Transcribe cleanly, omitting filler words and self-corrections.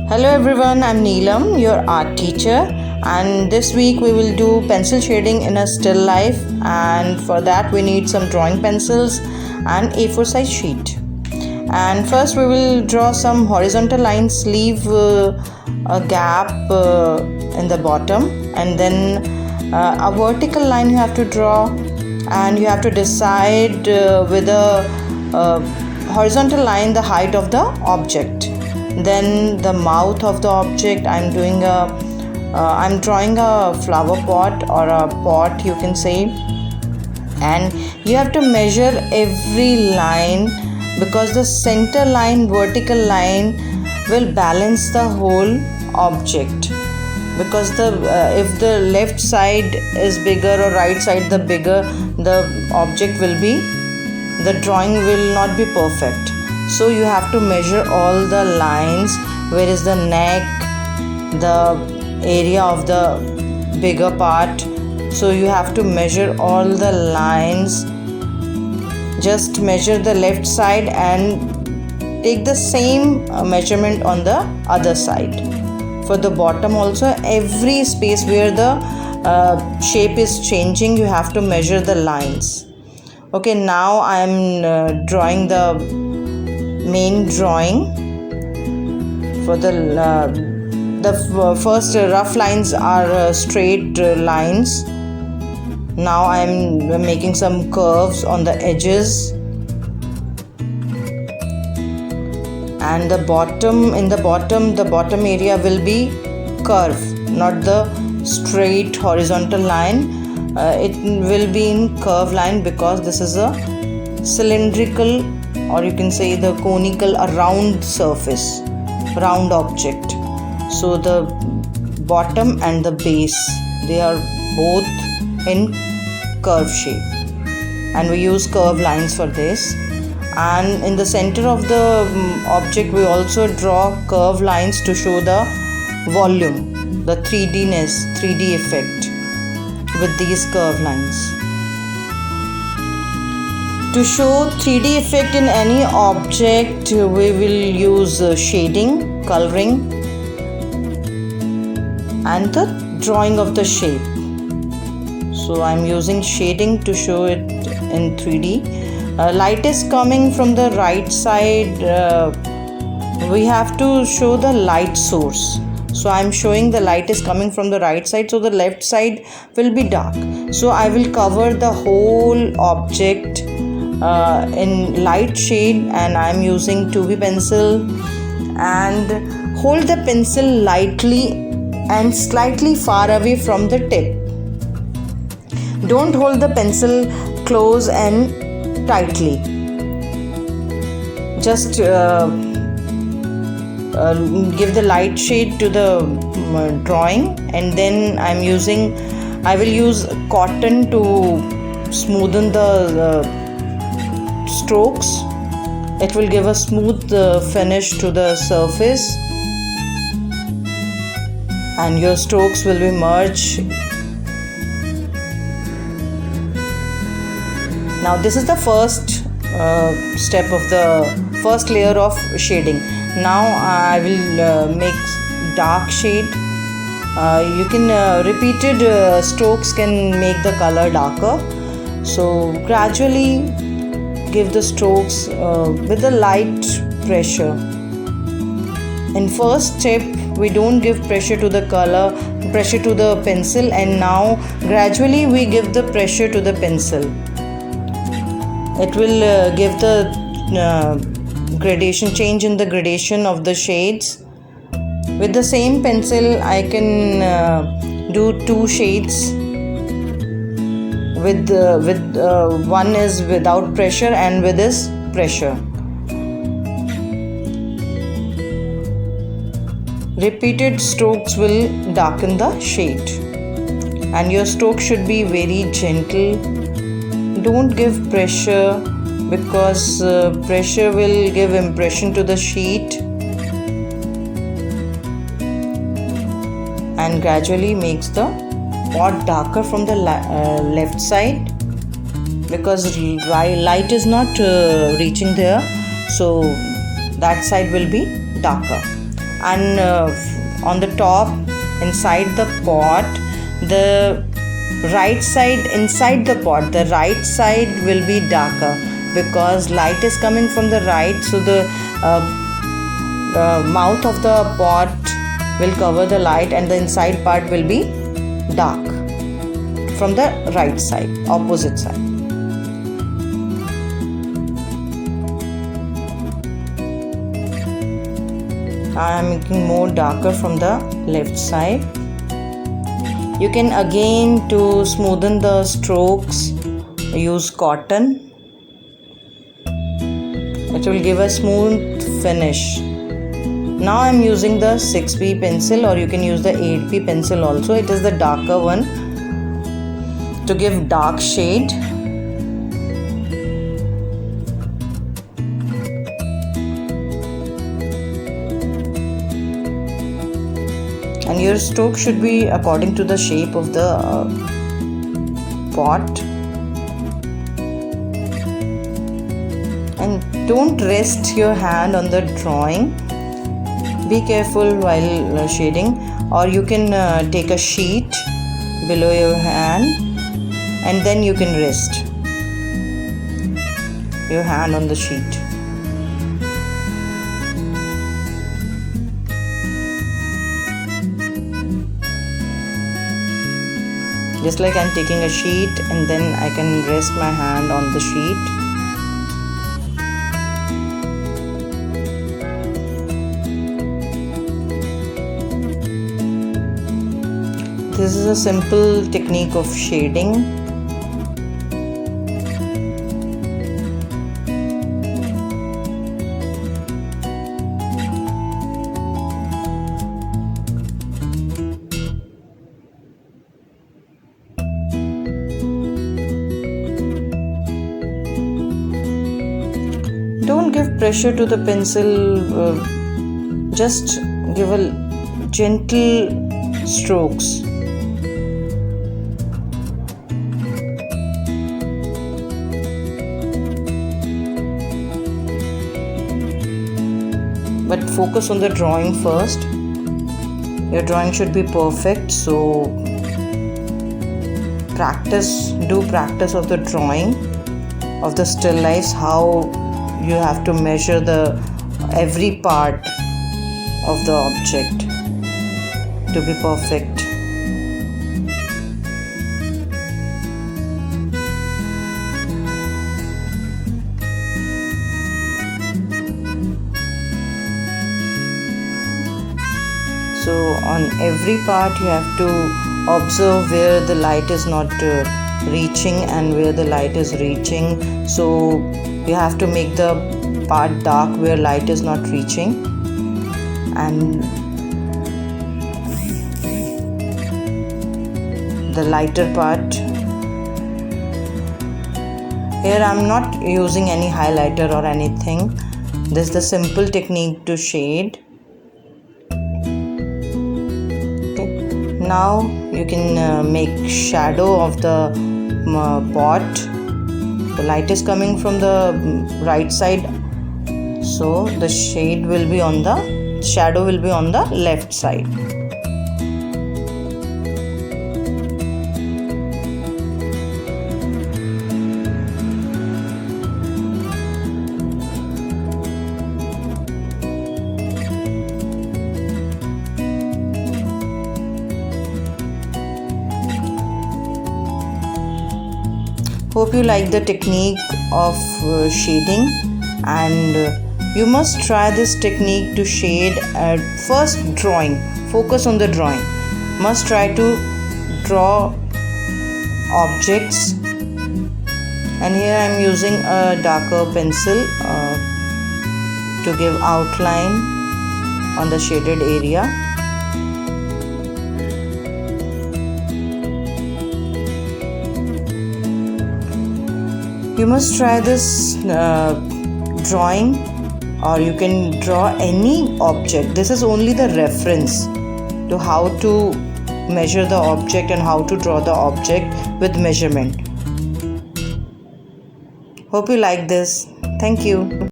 Hello everyone, I'm Neelam, your art teacher, and this week we will do pencil shading in a still life, and for that we need some drawing pencils and A4 size sheet. And first we will draw some horizontal lines, leave a gap in the bottom, and then a vertical line you have to draw, and you have to decide with a horizontal line the height of the object. Then the mouth of the object, I'm drawing a flower pot or a pot, you can say, and you have to measure every line because the center line, vertical line, will balance the whole object. Because if the left side is bigger or right side the bigger, the object will be, the drawing will not be perfect. So you have to measure all the lines, where is the neck, the area of the bigger part. So you have to measure all the lines. Just measure the left side and take the same measurement on the other side. For the bottom also, every space where the shape is changing, you have to measure the lines. Okay, now I am drawing the main drawing. For the first rough lines are straight lines. Now I am making some curves on the edges, and the bottom area will be curve, not the straight horizontal line. It will be in curve line because this is a cylindrical, or you can say the conical, a round surface, round object. So the bottom and the base, they are both in curve shape, and we use curve lines for this. And in the center of the object we also draw curve lines to show the volume, the 3D effect with these curve lines. To show 3D effect in any object, we will use shading, coloring, and the drawing of the shape. So I am using shading to show it in 3D. Light is coming from the right side. We have to show the light source. So I am showing the light is coming from the right side, so the left side will be dark. So I will cover the whole object in light shade, and I am using 2B pencil, and hold the pencil lightly and slightly far away from the tip. Don't hold the pencil close and tightly. Just give the light shade to the drawing, and then I will use cotton to smoothen the strokes. It will give a smooth finish to the surface, and your strokes will be merged. Now this is the first step of the first layer of shading. Now I will make dark shade. You can repeated strokes can make the color darker. So gradually give the strokes with the light pressure. In first step we don't give pressure to the pencil, and now gradually we give the pressure to the pencil. It will give the change in the gradation of the shades. With the same pencil I can do two shades. With one is without pressure and with this pressure. Repeated strokes will darken the shade, and your stroke should be very gentle. Don't give pressure, because pressure will give impression to the sheet, and gradually makes the pot darker from the left side, because light is not reaching there, so that side will be darker. and on the top inside the pot, the right side inside the pot, the right side will be darker because light is coming from the right, so the mouth of the pot will cover the light and the inside part will be dark from the right side, opposite side. I am making more darker from the left side. You can again, to smoothen the strokes, use cotton. It will give a smooth finish. Now I am using the 6B pencil, or you can use the 8B pencil also. It is the darker one to give dark shade. And your stroke should be according to the shape of the pot. And don't rest your hand on the drawing. Be careful while shading, or you can take a sheet below your hand and then you can rest your hand on the sheet. Just like I'm taking a sheet and then I can rest my hand on the sheet. This is a simple technique of shading. Don't give pressure to the pencil, just give a gentle strokes. But focus on the drawing first. Your drawing should be perfect, so do practice of the drawing of the still lifes, how you have to measure every part of the object to be perfect. So on every part you have to observe where the light is not reaching and where the light is reaching. So you have to make the part dark where light is not reaching, and the lighter part. Here I am not using any highlighter or anything. This is the simple technique to shade. Now you can make shadow of the pot. The light is coming from the right side, so the shadow will be on the left side. Hope you like the technique of shading, and you must try this technique to shade at first drawing. Focus on the drawing. Must try to draw objects, and here I am using a darker pencil to give outline on the shaded area. You must try this drawing, or you can draw any object. This is only the reference to how to measure the object and how to draw the object with measurement. Hope you like this. Thank you.